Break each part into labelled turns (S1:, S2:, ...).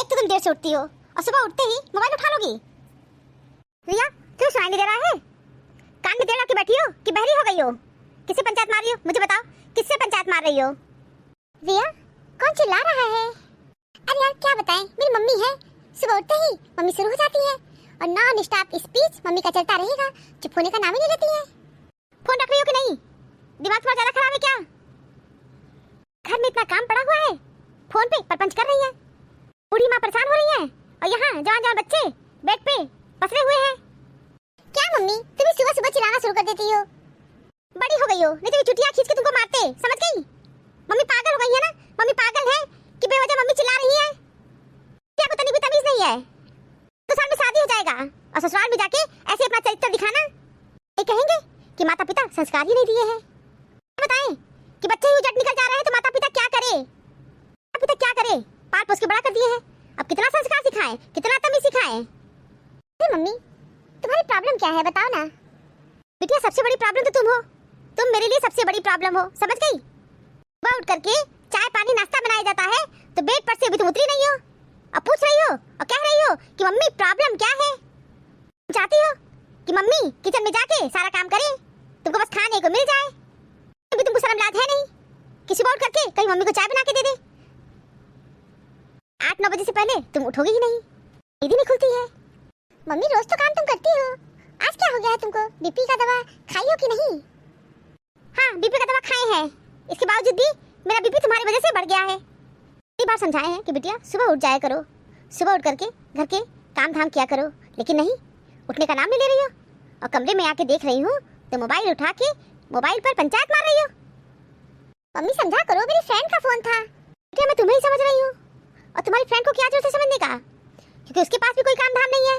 S1: एक तो तुम देर से उठती हो और सुबह उठते ही मोबाइल उठा लोगी। रिया क्यों सुनाई नहीं दे रहा है? कान में तेल रख के बैठी हो कि बहरी हो गई हो? किससे पंचायत मार रही हो मुझे बताओ, किससे पंचायत मार रही हो? रिया कौन चिल्ला रहा है? अरे यार क्या बताएं, मेरी मम्मी है, सुबह उठते ही मम्मी शुरू हो जाती है और नॉन स्टॉप स्पीच मम्मी का चलता रहेगा, चुप होने का नाम ही नहीं लेती है। फोन रख रही हो कि नहीं? दिमाग थोड़ा ज्यादा खराब है क्या? घर में इतना काम पड़ा हुआ है, फोन पे परपंच कर रही है, बूढ़ी माँ परेशान हो रही है और यहाँ जवान जवान बच्चे बेड पे पसरे हुए हैं। क्या मम्मी तुम सुबह सुबह चिल्लाना शुरू कर देती हो? बड़ी हो गई हो, नहीं तो चुटिया खींच के तुमको मारते, समझ गई? मम्मी पागल हो गई है ना, मम्मी पागल है कि बेवजह मम्मी चिल्ला रही है। क्या को तनी भी तमीज नहीं है? तो साल में शादी हो जाएगा और ससुराल में जाके ऐसे अपना चरित्र दिखाना, ये कहेंगे कि माता पिता संस्कार ही नहीं दिए हैं। बताएं कि बच्चे ही उजट निकल जा रहे हैं तो माता पिता क्या करे? माता पिता क्या करे? पाल पोस के बड़ा कर दिए हैं, अब कितना संस्कार सिखाएं, कितना तमीज सिखाएं? अरे मम्मी तुम्हारी प्रॉब्लम क्या है बताओ ना। बेटिया सबसे बड़ी प्रॉब्लम तो तुम हो, तुम मेरे लिए सबसे बड़ी प्रॉब्लम हो, समझ गई? सुबह उठ करके चाय पानी नाश्ता बनाया जाता है तो बेड पर से अभी तुम उतरी नहीं हो, अब पूछ रही हो और कह रही हो कि मम्मी प्रॉब्लम क्या है? चाहती हो कि मम्मी किचन में जाके सारा काम करे, तुमको बस खाने को मिल जाए, अभी तुमको शर्म लाज है नहीं कि सुबह उठ करके कहीं मम्मी को चाय बना के दे दे? 8-9 बजे से पहले तुम उठोगी ही नहीं, नींद नहीं खुलती है। मम्मी रोज तो काम तुम करती हो, आज क्या हो गया है तुमको? बीपी का दवा खाई हो कि नहीं? हाँ बीपी का दवा खाए हैं, इसके बावजूद भी मेरा बीपी तुम्हारी वजह से बढ़ गया है। कई बार समझाए हैं कि बिटिया सुबह उठ जाया करो, सुबह उठ करके घर के काम धाम किया करो, लेकिन नहीं, उठने का नाम नहीं ले रही हो और कमरे में आके देख रही हूँ तो मोबाइल उठा के मोबाइल पर पंचायत मार रही हो। मम्मी समझा करो, मेरी फ्रेंड का फोन था। क्या मैं तुम्हें ही समझ रही हूँ और तुम्हारी फ्रेंड को क्या जरूरत है समझने का? क्योंकि उसके पास भी कोई काम धाम नहीं है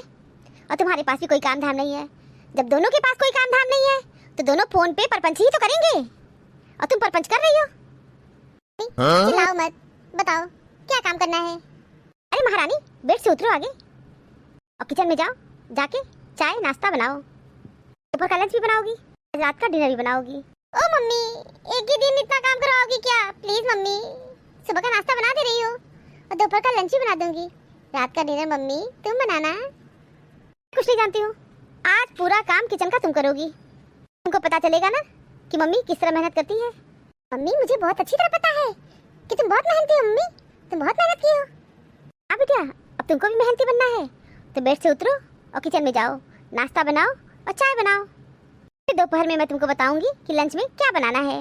S1: और तुम्हारे पास भी कोई काम धाम नहीं है। जब दोनों के पास कोई काम धाम नहीं है तो दोनों फोन पे परपंच ही तो करेंगे और तुम परपंच कर रही हो। चिल्लाओ मत, बताओ क्या काम करना है? अरे महारानी बेड से उतरो आगे और किचन में जाओ, जाके चाय नाश्ता बनाओ, दोपहर का लंच भी बनाओगी, रात का डिनर भी बनाओगी। ओ मम्मी एक ही दिन इतना काम करवाओगी क्या? प्लीज मम्मी, सुबह का नाश्ता बना दे रही हो और दोपहर का लंच भी बना दूंगी, रात का डिनर मम्मी तुम बनाना। कुछ नहीं जानती हूँ, आज पूरा काम किचन का तुम करोगी, तुमको पता चलेगा ना कि मम्मी किस तरह मेहनत करती है। मम्मी मुझे बहुत अच्छी तरह पता है कि तुम बहुत मेहनती हो, मम्मी तुम बहुत मेहनत की हो। हाँ बेटा अब तुमको भी मेहनती बनना है तो बेड से उतरो और किचन में जाओ, नाश्ता बनाओ और चाय बनाओ, फिर दोपहर में मैं तुमको बताऊंगी कि लंच में क्या बनाना है।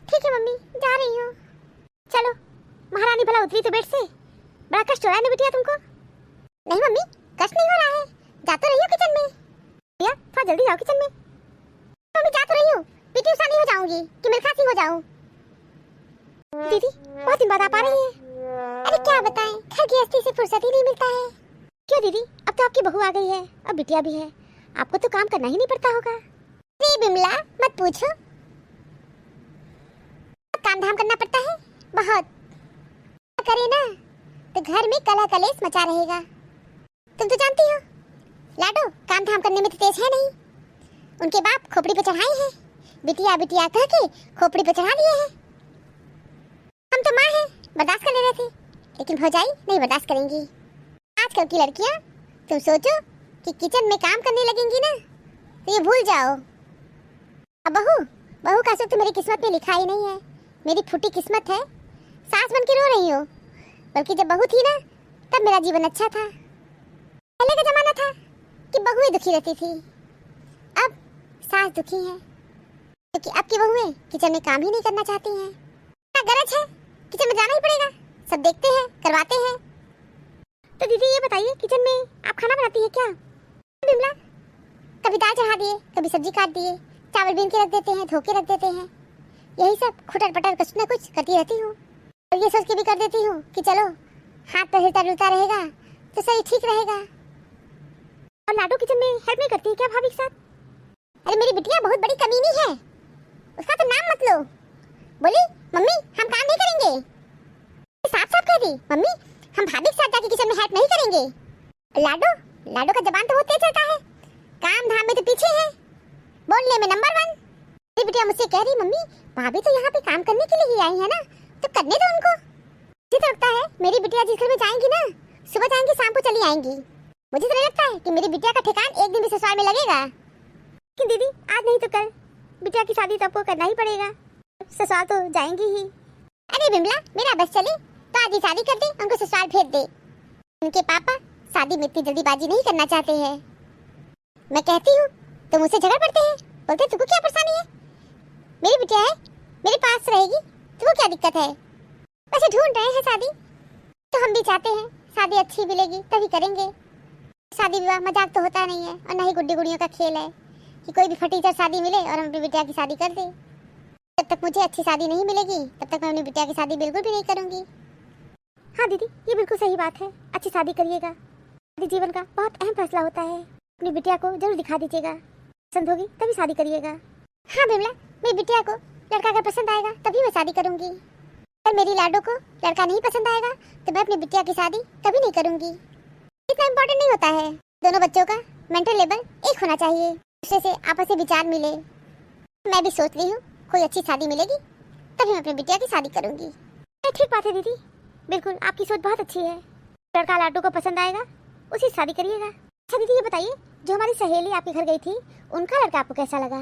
S1: ठीक है मम्मी जा रही हूँ। चलो महारानी भला उतरी तो बेड से, बड़ा कष्ट हो रहा है ना बिटिया तुमको? नहीं मम्मी कष्ट नहीं हो रहा है, जा तो रही हो किचन में। भैया थोड़ा जल्दी जाओ किचन में। मम्मी जा तो रही हूँ, पीटी उषा नहीं हो जाऊंगी कि मिल्खा सिंह हो जाऊं। दीदी बहुत दिन बाद आ पा रही है। अरे क्या बताएं, घर की गृहस्थी से फुर्सत ही नहीं मिलता है। क्यों दीदी, अब तो आपकी बहू आ गई है और बिटिया भी है, आपको तो काम करना ही नहीं पड़ता होगा। नहीं बिमला मत पूछो, काम धाम करना पड़ता है बहुत, करे ना तो घर में कला कलेश मचा रहेगा। तुम तो जानती हो लाडो काम धाम करने में तो तेज है नहीं, उनके बाप खोपड़ी पे चढ़ाए हैं, बिटिया बिटिया कह के खोपड़ी पे चढ़ा दिए हैं। हम तो माँ हैं, बर्दाश्त कर ले रहे थे, लेकिन भौजाई नहीं बर्दाश्त करेंगी। आजकल की लड़कियां तुम सोचो कि किचन में काम करने लगेंगी ना तो ये भूल जाओ। अब बहू का सुख तो मेरी किस्मत में लिखा ही नहीं है, मेरी फूटी किस्मत है, सास बन के रो रही हो। बल्कि जब बहू थी ना तब मेरा जीवन अच्छा था, पहले का जमाना था कि बहू ही दुखी रहती थी, अब सास दुखी है क्योंकि अब की बहुएं किचन में काम ही नहीं करना चाहती हैं। क्या गरज है, किचन में जाना ही पड़ेगा, सब देखते हैं करवाते हैं। तो दीदी ये बताइए किचन में आप खाना बनाती है क्या? बिमला कभी दाल चढ़ा दिए, कभी सब्जी काट दिए, चावल बीन के रख देते हैं, धो के रख देते हैं, यही सब खुटर पटर कुछ न कुछ करती रहती हूँ। और ये सोच के भी कर देती हूँ कि चलो हाथ पर हिलता डुलता रहेगा तो सही ठीक रहेगा। और लाडो किचन में हेल्प नहीं करती है क्या भाभी के साथ? अरे मेरी बिटिया बहुत बड़ी कमीनी है, उसका तो नाम मत लो। बोली मम्मी हम काम नहीं करेंगे, साफ साफ कह दी मम्मी हम भाभी के साथ जाके किचन में हेल्प नहीं करेंगे। लाडो का जबान तो बहुत तेज चलता है, काम धाम में तो पीछे है, बोलने में नंबर 1। मेरी बिटिया मुझसे कह रही मम्मी भाभी तो यहाँ पे काम करने के लिए ही आई है ना, तो करने दो उनको। मुझे तो लगता है मेरी बिटिया जिस घर में जाएंगी ना सुबह जाएंगी शाम को चली आएंगी। मुझे तो नहीं लगता है कि मेरी बिटिया का ठिकान एक दिन भी ससुराल में लगेगा। कि दीदी आज नहीं तो कल बिटिया की शादी तो आपको करना ही पड़ेगा, ससुराल तो जाएंगी ही। अरे बिमला मेरा बस चले तो आज ही शादी कर दे, उनको ससुराल भेज दे। उनके पापा शादी में इतनी जल्दीबाजी नहीं करना चाहते हैं। मैं कहती हूँ तो मुझसे झगड़ पड़ते हैं, बोलते तुमको क्या परेशानी है, मेरी बिटिया है मेरे पास रहेगी, तुमको क्या दिक्कत है। वैसे ढूंढ रहे हैं शादी तो हम भी चाहते हैं शादी अच्छी मिलेगी तभी करेंगे। शादी विवाह मजाक तो होता नहीं है और ना ही गुड्डी गुड़ियों का खेल है कि कोई भी फटीचर शादी मिले और हम अपनी बिटिया की शादी कर दें। जब तक मुझे अच्छी शादी नहीं मिलेगी तब तक मैं अपनी बिटिया की शादी बिल्कुल भी नहीं करूंगी। हाँ दीदी ये बिल्कुल सही बात है, अच्छी शादी करिएगा, शादी जीवन का बहुत अहम फैसला होता है। अपनी बिटिया को जरूर दिखा दीजिएगा, पसंद होगी तभी शादी करिएगा। हाँ बिमला मेरी बिटिया को लड़का अगर पसंद आएगा तभी मैं शादी करूंगी, अगर मेरी लाडो को लड़का नहीं पसंद आएगा तो मैं अपनी बिटिया की शादी कभी नहीं करूंगी। इतना इम्पोर्टेंट नहीं होता है, दोनों बच्चों का मेंटल लेवल एक होना चाहिए, दूसरे से आपस में विचार मिले। मैं भी सोच रही हूँ कोई अच्छी शादी मिलेगी तभी मैं अपनी बिटिया की शादी करूंगी। ठीक बात है दीदी, बिल्कुल आपकी सोच बहुत अच्छी है। लड़का लाडो को पसंद आएगा उसी शादी करिएगा। अच्छा दीदी ये बताइए जो हमारी सहेली आपके घर गई थी उनका लड़का आपको कैसा लगा।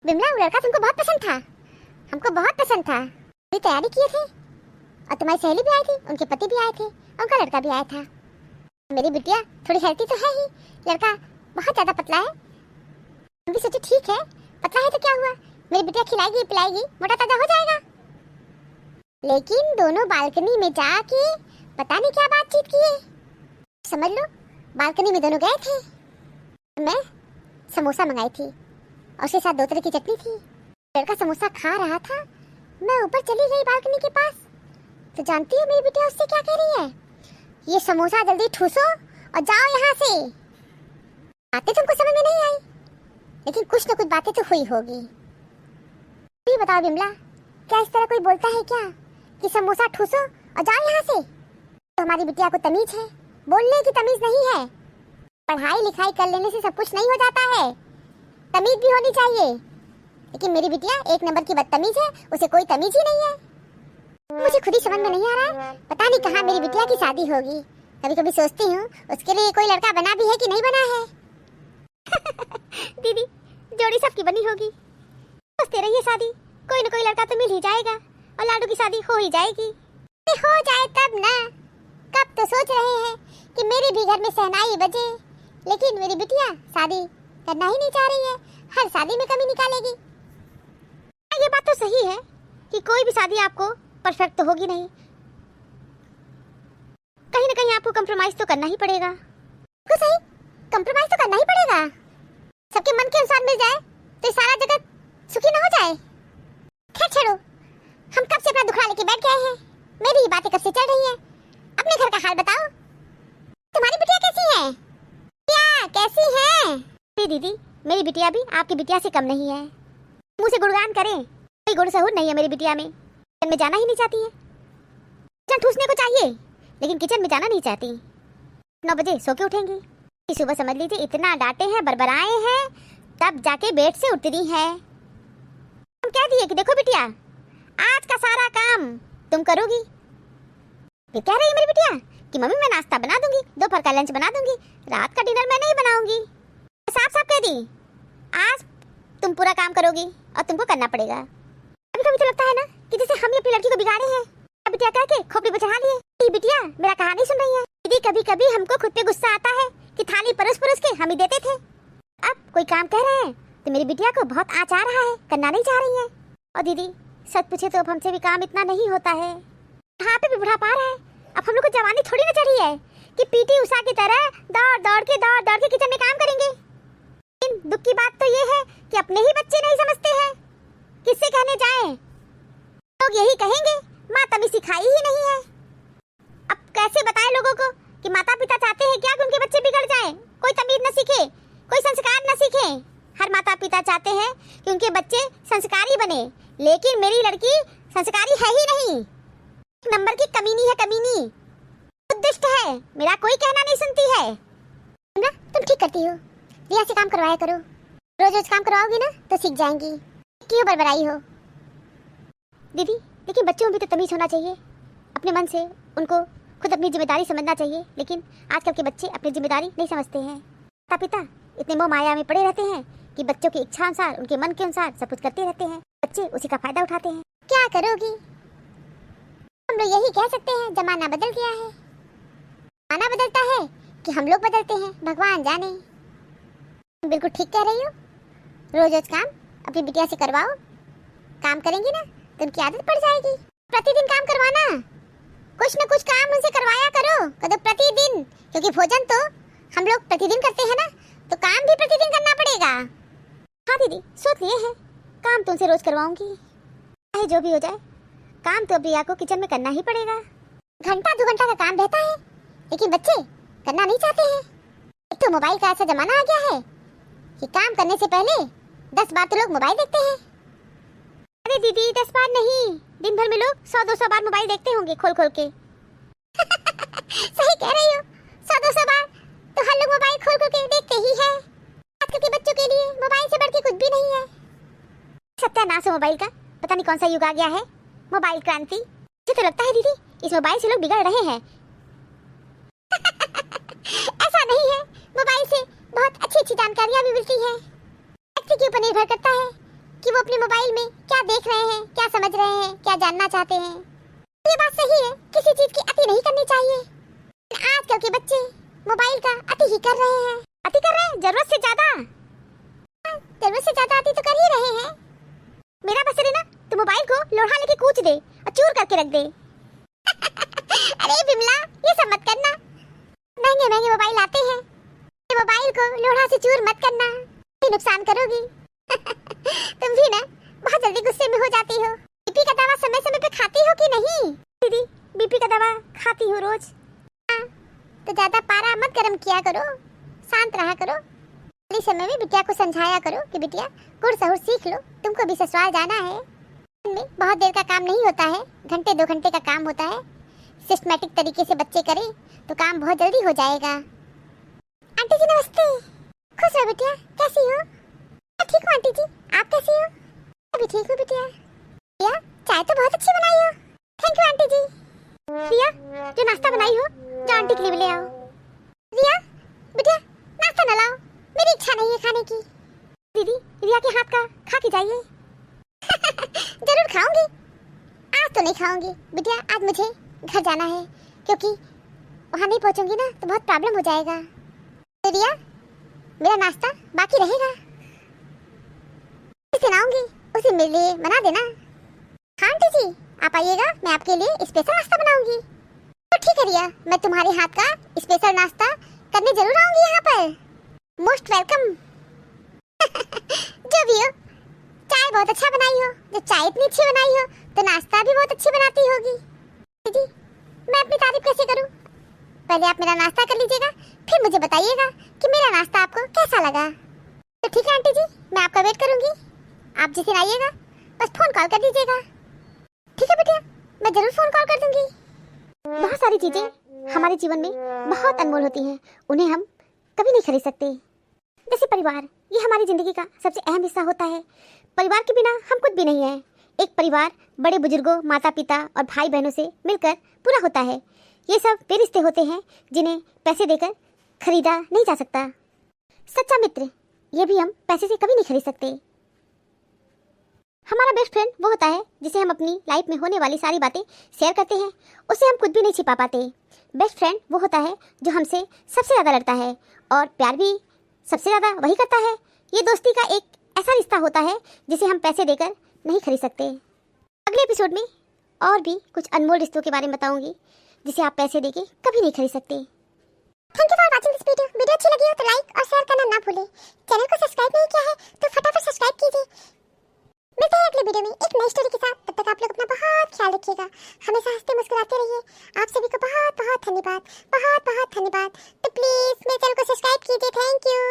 S1: बिमला वो लड़का तुमको बहुत पसंद था, हमको बहुत पसंद था, पूरी तैयारी किए थे और तुम्हारी सहेली भी आई थी, उनके पति भी आए थे, उनका लड़का भी आया था। मेरी बिटिया थोड़ी हेल्थी तो है ही, लड़का बहुत ज्यादा पतला है। हम भी सोचे ठीक है पतला है तो क्या हुआ, मेरी बिटिया खिलाएगी पिलाएगी मोटा ताजा हो जाएगा। लेकिन दोनों बालकनी में जाके पता नहीं क्या बातचीत किए, समझ लो बालकनी में दोनों गए थे। मैं समोसा मंगाई थी और उसके साथ 2 तरह की चटनी थी। लड़का समोसा खा रहा था, मैं ऊपर चली गई बालकनी के पास, तो जानती हो मेरी बिटिया उससे क्या कह रही है, ये समोसा जल्दी ठूसो और जाओ यहाँ से। बातें तुमको समझ में नहीं आई लेकिन कुछ न कुछ बातें तो हुई होगी। भी बताओ बिमला क्या इस तरह कोई बोलता है क्या कि समोसा ठूसो और जाओ यहाँ से। तो हमारी बिटिया को तमीज है, बोलने की तमीज नहीं है। पढ़ाई लिखाई कर लेने से सब कुछ नहीं हो जाता है, तमीज भी होनी चाहिए। लेकिन मेरी बिटिया 1 नंबर की बदतमीज है, उसे कोई तमीज ही नहीं है। मुझे खुद ही समझ में नहीं आ रहा है पता नहीं कहाँ मेरी बिटिया की शादी होगी। कभी कभी सोचती हूँ उसके लिए कोई लड़का बना भी है कि नहीं बना है। दीदी जोड़ी सबकी बनी होगी, सोचते रहिए शादी कोई न कोई लड़का तो मिल ही जाएगा और लाडू की शादी हो ही जाएगी। हो जाए तब ना, कब तो सोच रहे हैं कि मेरे भी घर में शहनाई बजे, लेकिन मेरी बिटिया शादी करना ही नहीं चाह रही है, हर शादी में कमी निकालेगी। ये बात तो सही है कि कोई भी शादी आपको परफेक्ट तो होगी नहीं, कहीं ना कहीं आपको कंप्रोमाइज तो करना ही पड़ेगा। तो सही कंप्रोमाइज तो करना ही पड़ेगा, सबके मन के अनुसार मिल जाए तो सारा जगत सुखी ना हो जाए। खैर छोड़ो, हम कब से अपना दुखड़ा लेके बैठ गए हैं, मेरी ही बातें कब से चल रही हैं। अपने घर का हाल बताओ, तुम्हारी बिटिया कैसी है, क्या कैसी है। दीदी मेरी बिटिया भी आपकी बिटिया से कम नहीं है, मुँह से गुणगान करें कोई गुण सहूर नहीं है मेरी बिटिया में। किचन में जाना ही नहीं चाहती है, किचन ठूसने को चाहिए लेकिन किचन में जाना नहीं चाहती। 9 बजे सो के उठेंगी, सुबह समझ लीजिए इतना डांटे हैं बरबराए हैं तब जाके बेड से उतरी है। हम कह दिए कि देखो बिटिया आज का सारा काम तुम करोगी। फिर कह रही है मेरी बिटिया कि मम्मी मैं नाश्ता बना दूंगी, दोपहर का लंच बना दूंगी, रात का डिनर मैं नहीं बनाऊंगी। साफ साफ कह दी आज तुम पूरा काम करोगी और तुमको करना पड़ेगा। कभी कभी तो लगता है ना कि जैसे हम ही अपनी लड़की को बिगाड़े हैं, बिटिया कह के खोपड़ी पर चढ़ा लिए। बिटिया मेरा कहानी सुन रही है, दीदी कभी कभी हमको खुद पे गुस्सा आता है कि थाली परोस परोस के हम ही देते थे, अब कोई काम कह रहे हैं तो मेरी बिटिया को बहुत आचा रहा है, करना नहीं चाह रही है। और दीदी सच पूछे तो अब हमसे भी काम इतना नहीं होता है, बुढ़ापे भी बुढ़ापा रहा है, अब हम लोग को जवानी थोड़ी ना चढ़ी है कि पीटी उषा की तरह दौड़ दौड़ के किचन में काम करेंगे। लेकिन दुख की बात तो ये है कि अपने ही बच्चे नहीं समझते हैं, किससे कहने जाएं, लोग यही कहेंगे माँ तभी सिखाई ही नहीं है। अब कैसे बताएं लोगों को कि माता पिता चाहते हैं क्या कि उनके बच्चे बिगड़ जाएं, कोई तमीज न सीखे, कोई संस्कार न सीखे। हर माता पिता चाहते हैं कि उनके बच्चे संस्कारी बने, लेकिन मेरी लड़की संस्कारी है ही नहीं, नंबर की कमीनी है, कमीनी दुष्ट है, मेरा कोई कहना नहीं सुनती है ना। तुम ठीक करती हो, रिया से काम करवाया करो, रोज रोज काम करवाओगी ना तो सीख जाएंगी, क्यों बरबराई हो। दीदी लेकिन बच्चों में भी तो तमीज होना चाहिए, अपने मन से उनको खुद अपनी जिम्मेदारी समझना चाहिए, लेकिन आजकल के बच्चे अपनी जिम्मेदारी नहीं समझते हैं। माता पिता इतने मोह माया में पड़े रहते हैं कि बच्चों की इच्छा अनुसार, उनके मन के अनुसार सब कुछ करते रहते हैं। बच्चे उसी का फायदा उठाते हैं। क्या करोगी? हम लोग यही कह सकते हैं, जमाना बदल गया है। जमाना बदलता है कि हम लोग बदलते हैं, भगवान जाने। बिल्कुल ठीक कह रही हो। रोज रोज काम अपनी बिटिया से करवाओ। काम करेंगी ना तो उनकी आदत पड़ जाएगी। प्रतिदिन काम करवाना, कुछ न कुछ काम उनसे करवाया करो प्रतिदिन, क्योंकि भोजन तो हम लोग प्रतिदिन करते हैं ना, तो काम भी प्रतिदिन करना पड़ेगा। हाँ दीदी, सोच लिए हैं, काम तो उनसे रोज करवाऊंगी। चाहे जो भी हो जाए, काम तो प्रिया को किचन में करना ही पड़ेगा। घंटा 2 घंटा का काम रहता है, लेकिन बच्चे करना नहीं चाहते हैं। एक तो मोबाइल का ऐसा जमाना आ गया है कि काम करने से पहले 10 बार तो लोग मोबाइल देखते हैं। अरे दीदी, 10 बार नहीं, दिन भर में लोग 100-200 बार मोबाइल देखते होंगे खोल खोल के। सही कह रही हो, 100-200 बार तो हर लोग मोबाइल खोल खोल के देखते ही है। आजकल के बच्चों के लिए मोबाइल से बढ़ के कुछ भी नहीं है। सत्यानाश है मोबाइल का, पता नहीं कौन सा युग आ गया है, मोबाइल क्रांति। मुझे तो लगता है दीदी, इस मोबाइल से लोग बिगड़ रहे हैं। ऐसा नहीं है, मोबाइल से बहुत अच्छी अच्छी जानकारियां भी मिलती है। व्यक्ति के ऊपर निर्भर करता है कि वो अपने मोबाइल में क्या देख रहे हैं, क्या समझ रहे हैं, क्या जानना चाहते हैं। ये बात सही है, किसी चीज की अति नहीं करनी चाहिए। आजकल के बच्चे मोबाइल का अति ही कर रहे हैं। अति कर रहे हैं, जरूरत से ज्यादा। जरूरत से ज्यादा अति तो कर ही रहे हैं। मेरा बस ना, तो मोबाइल को लोढ़ा लेके कूच दे और चूर करके रख दे। अरे बिमला, ये सब मत करना। महंगे महंगे मोबाइल आते हैं, मोबाइल को लोढ़ा से चूर मत करना, नुकसान करोगी। तुम भी ना बहुत जल्दी गुस्से में हो जाती हो। बीपी का दवा समय समय पे खाती हो कि नहीं? दीदी, बीपी का दवा खाती हूँ रोज। हाँ, तो ज्यादा पारा मत गर्म किया करो, शांत रहा करो। खाली समय में बिटिया को समझाया करो कि बिटिया गुड़ सहूर सीख लो, तुमको भी ससुराल जाना है। में बहुत देर का काम नहीं होता है, घंटे 2 घंटे का काम होता है। सिस्टमैटिक तरीके से बच्चे करें तो काम बहुत जल्दी हो जाएगा। आंटी जी नमस्ते। खुश रहो बिटिया, कैसी हो? मैं ठीक हूँ आंटी जी, आप कैसी हो? मैं भी ठीक हूँ बिटिया। रिया, चाय तो बहुत अच्छी बनाई हो। थैंक यू आंटी जी। रिया, जो नाश्ता बनाई हो, जो आंटी के लिए भी ले आओ। रिया, बिटिया नाश्ता न लाओ, मेरी इच्छा नहीं है खाने की। दीदी, रिया के हाथ का खा के जाइए। जरूर खाऊंगी, आज तो नहीं खाऊंगी बिटिया। आज मुझे घर जाना है, क्योंकि वहाँ नहीं पहुँचूंगी ना तो बहुत प्रॉब्लम हो जाएगा। तो रिया, मेरा नाश्ता बाकी रहेगा, जिस दिन आऊंगी उसे मेरे लिए बना देना। हाँ आंटी जी, आप आइएगा, मैं आपके लिए स्पेशल नाश्ता बनाऊंगी। तो ठीक है रिया, मैं तुम्हारे हाथ का स्पेशल नाश्ता करने जरूर आऊंगी यहाँ पर। Most welcome. जो भी हो, चाय बहुत अच्छा बनाई हो। जब चाय इतनी अच्छी बनाई हो तो नाश्ता भी बहुत अच्छी बनाती होगी। दीदी, मैं अपनी तारीफ कैसे करूं? पहले आप मेरा नाश्ता कर लीजिएगा, फिर मुझे बताइएगा कि मेरा नाश्ता आपको कैसा लगा। तो ठीक है आंटी जी, मैं आपका वेट करूंगी। आप जिस दिन आइएगा बस फोन कॉल कर दीजिएगा। ठीक है बेटिया, मैं जरूर फोन कॉल कर दूंगी। बहुत सारी चीजें हमारे जीवन में बहुत अनमोल होती हैं, उन्हें हम कभी नहीं खरीद सकते। जैसे परिवार, ये हमारी जिंदगी का सबसे अहम हिस्सा होता है। परिवार के बिना हम कुछ भी नहीं है। एक परिवार बड़े बुजुर्गों, माता पिता और भाई बहनों से मिलकर पूरा होता है। ये सब वे रिश्ते होते हैं जिन्हें पैसे देकर खरीदा नहीं जा सकता। सच्चा मित्र, ये भी हम पैसे से कभी नहीं खरीद सकते। हमारा बेस्ट फ्रेंड वो होता है जिसे हम अपनी लाइफ में होने वाली सारी बातें शेयर करते हैं, उससे हम कुछ भी नहीं छिपा पाते। बेस्ट फ्रेंड वो होता है जो हमसे सबसे ज़्यादा लड़ता है और प्यार भी सबसे ज़्यादा वही करता है। ये दोस्ती का एक ऐसा रिश्ता होता है जिसे हम पैसे देकर नहीं खरीद सकते। अगले एपिसोड में और भी कुछ अनमोल रिश्तों के बारे में बताऊंगी जिसे आप पैसे देके कभी नहीं खरीद सकते। Thank you for watching this video. Video अच्छी लगी हो तो लाइक और शेयर करना ना भूलें। चैनल को सब्सक्राइब नहीं किया है तो फटाफट सब्सक्राइब कीजिए। मिलते हैं अगले वीडियो में एक नई स्टोरी के साथ। तब तक आप लोग अपना बहुत ख्याल रखिएगा, हमेशा हंसते मुस्कुराते रहिए। आप सभी को बहुत बहुत धन्यवाद, बहुत बहुत धन्यवाद। तो प्लीज मेरे चैनल को सब्सक्राइब कीजिए। Thank you.